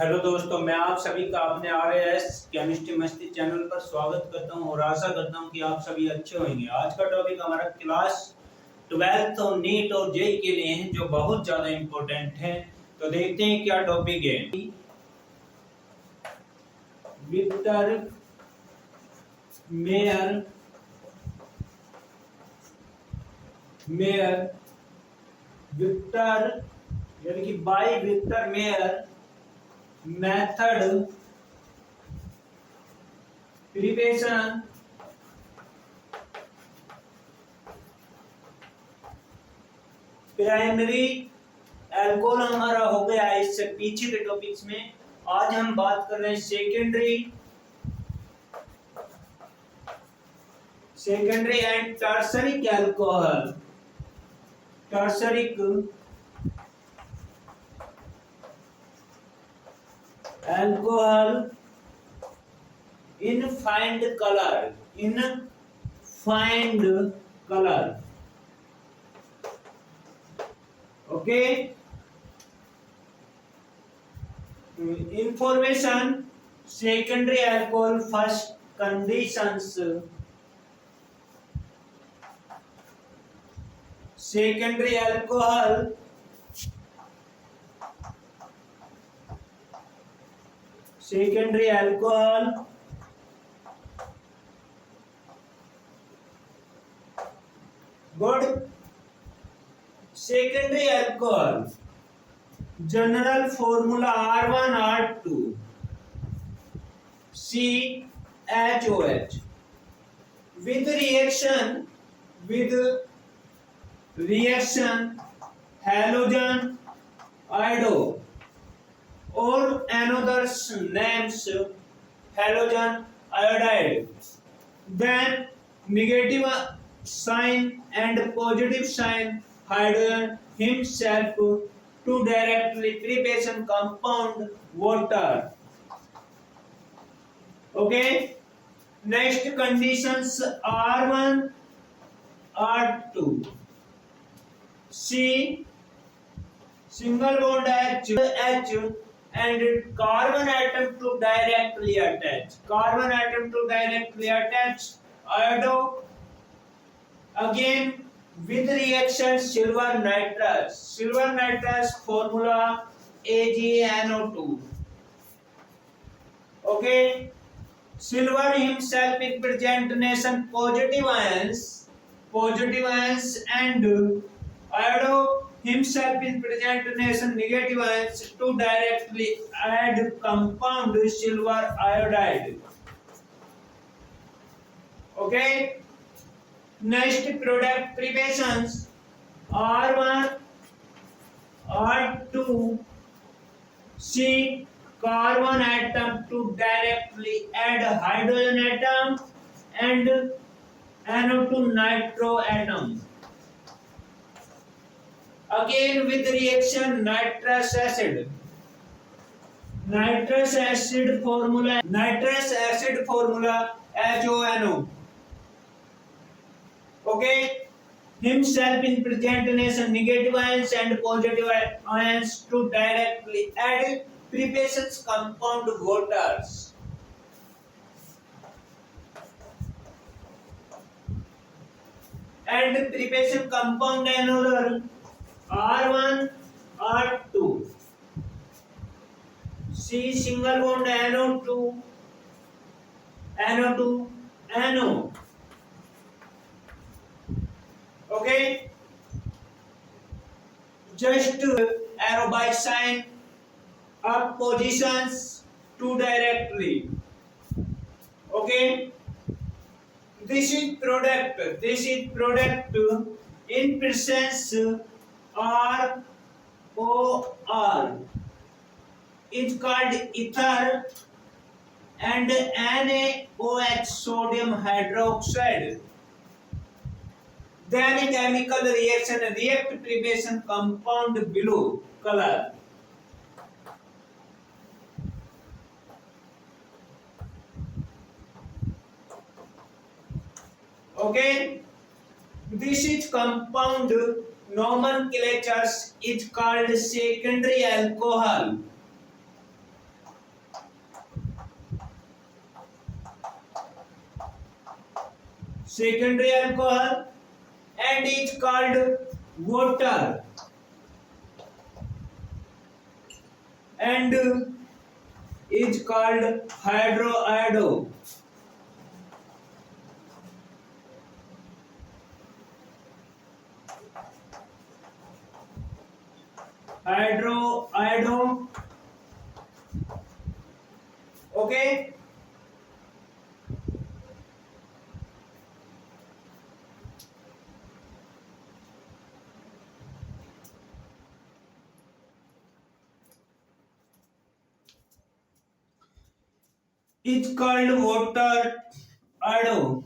Hello दोस्तों, मैं आप सभी का अपने RAS केमिस्ट्री मस्ती चैनल पर स्वागत करता हूं और आशा करता हूं कि आप सभी अच्छे होंगे। आज का टॉपिक हमारा क्लास 12th और नीट और जेई के लिए है, जो बहुत ज़्यादा इम्पोर्टेंट है। तो देखते हैं क्या टॉपिक है। विक्टर मेयर विक्टर यानी कि by Victor Meyer method preparation primary alcohol हमारा हो गया है इससे पीछे के टॉपिक्स में। आज हम बात कर रहे हैं secondary and tertiary alcohol. Tertiary alcohol in find colour okay. Information secondary alcohol first conditions. Secondary alcohol good. Secondary alcohol general formula R1R2 CHOH with reaction halogen iodo or another names halogen iodide, then negative sign and positive sign hydrogen himself to directly preparation compound water. Okay, next conditions R1 R2 C single bond H and carbon atom to directly attach iodo again with reaction silver nitrous formula AgNO2. Okay, silver himself is present nation positive ions and iodo himself is present nation negative ions to directly add compound silver iodide. Okay, next product preparations R1 R2 C carbon atom to directly add hydrogen atom and NO2 nitro atom. Again with reaction nitrous acid formula HONO. Okay, himself in present nation negative ions and positive ions to directly add preparations compound waters. And preparation compound another R1 R2 C single bond NO2 NO. Okay, just arrow by sign up positions to directly. Okay, this is product in presence ROR is called ether and NaOH sodium hydroxide. Then a chemical reaction react preparation compound blue color. Okay, this is compound nomenclature is called secondary alcohol. secondary alcohol and is called water and is called hydroido. Hydroido. Okay. It's called water ido.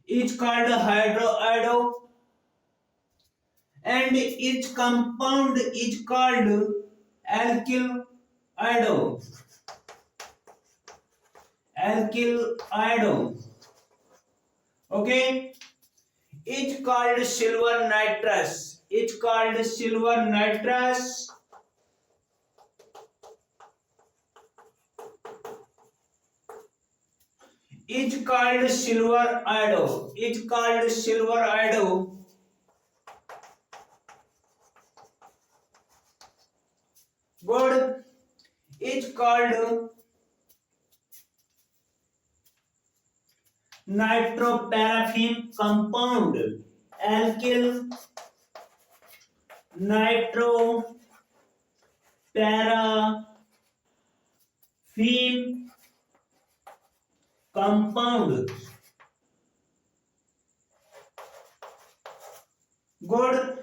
It's called hydroido and its compound is called alkyl ido. Alkyl ido. Okay. It's called silver nitrous. It's called silver nitrous. It's called silver ido. It's called silver ido. Good. It's called nitroparaffin compound. Alkyl nitroparaffin compound. Good.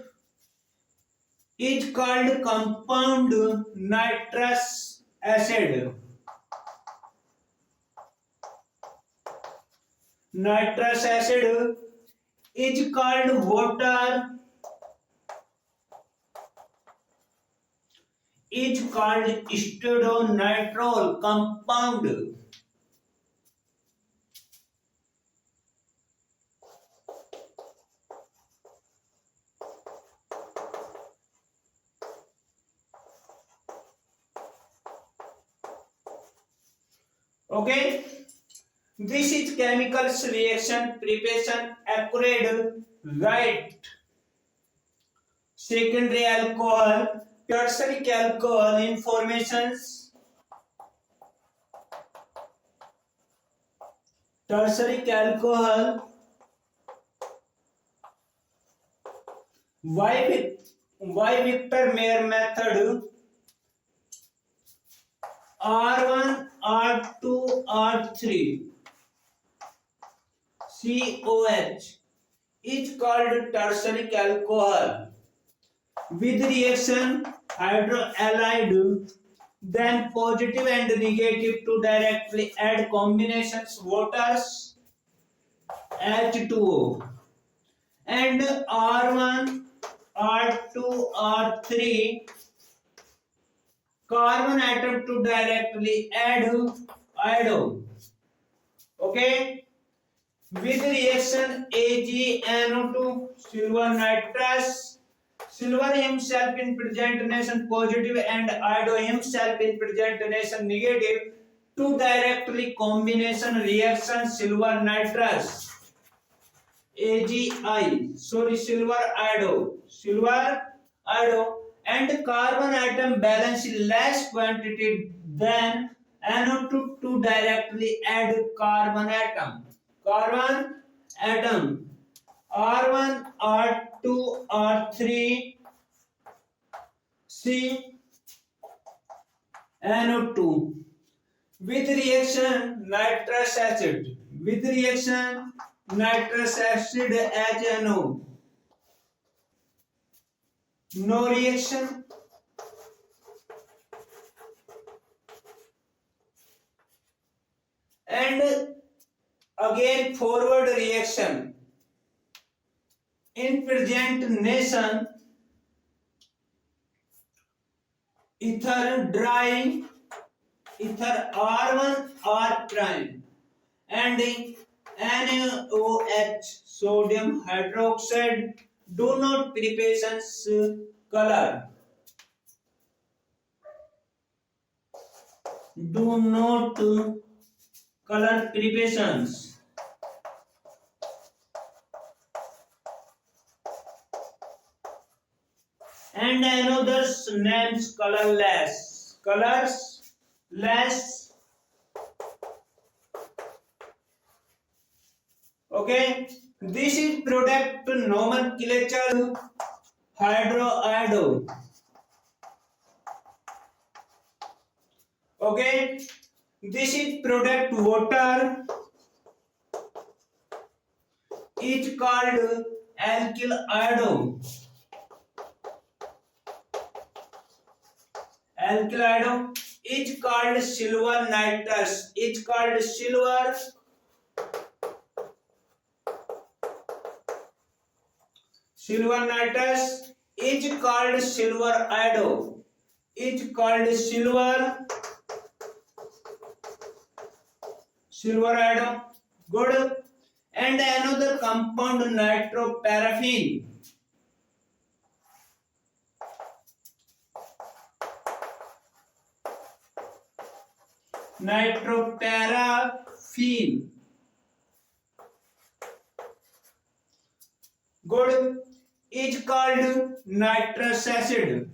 Is called compound nitrous acid. Nitrous acid is called water. Is called acetonitrol compound. Okay. This is chemical reaction preparation accurate right. Secondary alcohol, tertiary alcohol informations. Tertiary alcohol. Why Victor Mayer method? R1, R2, R3. COH is called tertiary alcohol. With reaction hydrohalide, then positive and negative to directly add combinations waters H2O and R1, R2, R3 carbon atom to directly add iodine. Okay. With reaction AgNO2 silver nitrous, silver himself in present nation positive and iodine himself in present nation negative to directly combination reaction silver nitrous AgI silver iodine and carbon atom balance less quantity than NO2 to directly add carbon atom. Carbon atom R1, R2, R3, C, NO2 with reaction nitrous acid. With reaction nitrous acid HNO. No reaction. And again forward reaction. In present nation, ether dry, ether R1 R prime and NaOH sodium hydroxide do not preparations color. Do not color preparations. names colorless. Colorless. Okay. This is product nomenclature hydroiodine. Okay. This is product water is called alkyl iodine. Alkyl iodine is called silver nitrous. Is called silver nitrous. Is called silver iodine. Is called silver iodine. Good. And another compound nitroparaffin. Nitroparaffin. Good. Is called nitrous acid.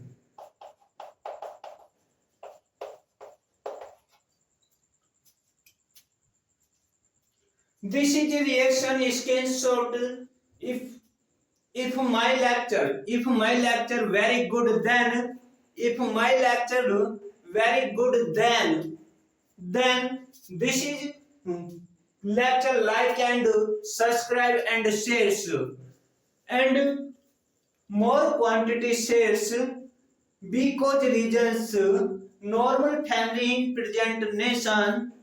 This is a reaction screenshot. If my lecture very good, then this is lecture, like and subscribe and shares, and more quantity shares, because reasons normal family in present nation.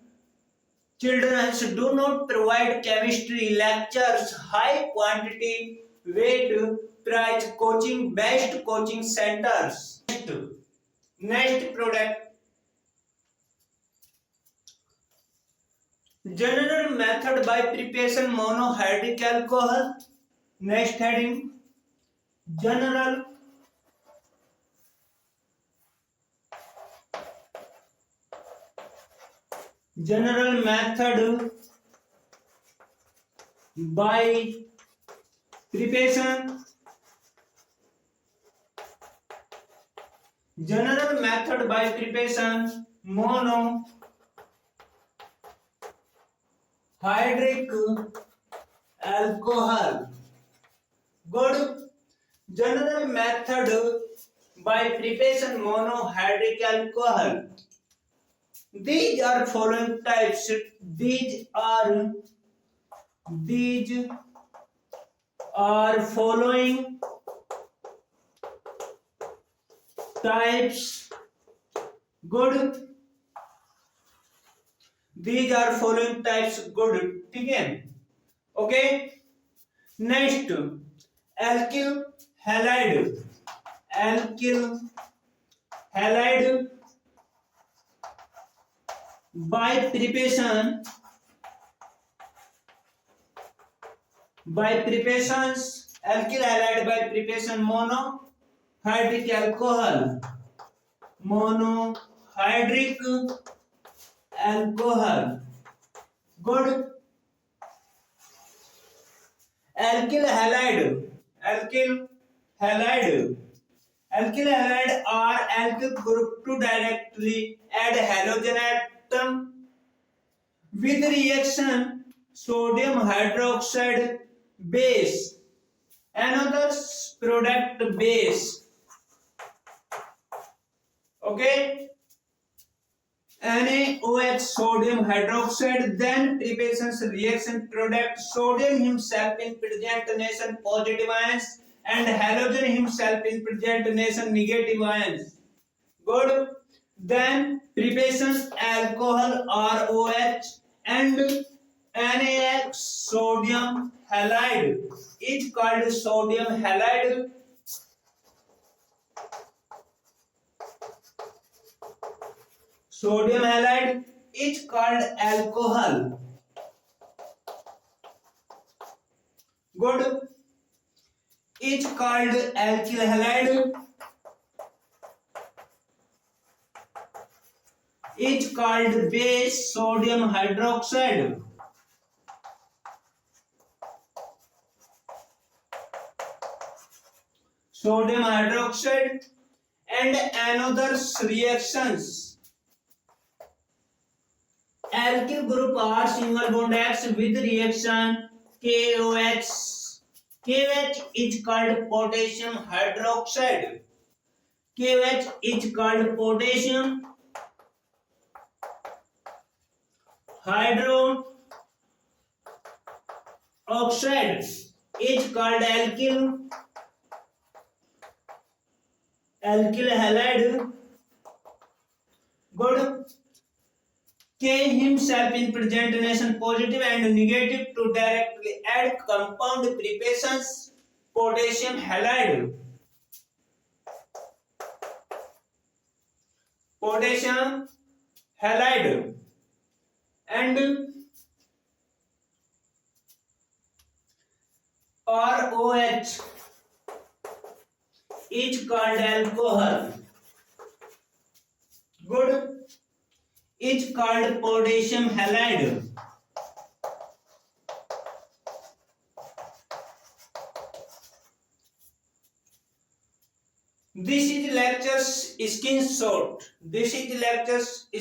Children do not provide chemistry lectures, high quantity, weight, price, coaching, best coaching centers. Next product. General method by preparation monohydric alcohol. Next heading. General method by preparation. General method by preparation monohydric alcohol. Good. General method by preparation monohydric alcohol. These are following types. These are following types. Good. These are following types. Good. ठीक है? Okay. Next, alkyl halide. Alkyl halide by preparations alkyl halide by preparation monohydric alcohol. Good. Alkyl halide are alkyl group to directly add halogen atom with reaction sodium hydroxide base, another product base. Okay, NaOH sodium hydroxide, then preparations reaction product sodium himself in present nation positive ions and halogen himself in present nation negative ions. Good. Then preparations alcohol ROH and NaX sodium halide is called sodium halide. Sodium halide is called alcohol. Good. Is called alkyl halide. Is called base sodium hydroxide. Sodium hydroxide, and another reactions. Alkyl group are single bond X with reaction KOH. KOH is called potassium hydroxide. KOH is called potassium hydroxide is called alkyl halide. Good. K himself is presentation positive and negative to directly add compound preparations potassium halide. Potassium halide and ROH is called alcohol. Good. Is called potassium halide. This is lectures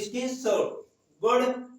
screenshot. Good.